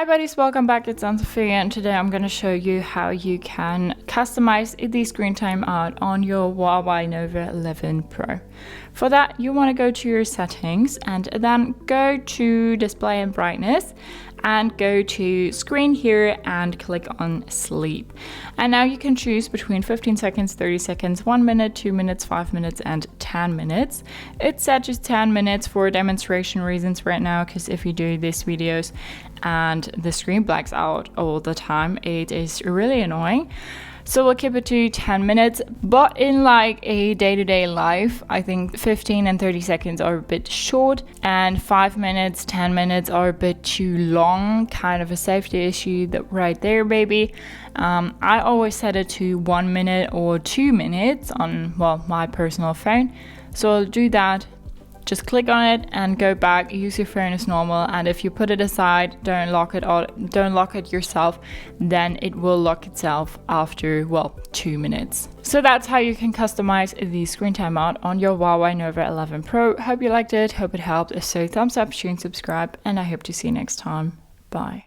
buddies, welcome back. It's Sophia, and today I'm going to show you how you can customize the screen timeout on your Huawei Nova 11 Pro. For that, you want to go to your settings and then go to display and brightness and go to screen here and click on sleep. And now you can choose between 15 seconds, 30 seconds, 1 minute, 2 minutes, 5 minutes and 10 minutes. It's set just 10 minutes for demonstration reasons right now, because if you do these videos and the screen blacks out all the time, it is really annoying. So we'll keep it to 10 minutes, but in like a day-to-day life, I think 15 and 30 seconds are a bit short, and 5 minutes, 10 minutes are a bit too long, kind of a safety issue that right there, baby. I always set it to 1 minute or 2 minutes on, well, my personal phone. So I'll do that. Just click on it and go back, use your phone as normal, and if you put it aside, don't lock it yourself, then it will lock itself after, well, 2 minutes. So that's how you can customize the screen timeout on your Huawei Nova 11 Pro. Hope you liked it, hope it helped. If so, thumbs up, share and subscribe, and I hope to see you next time. Bye.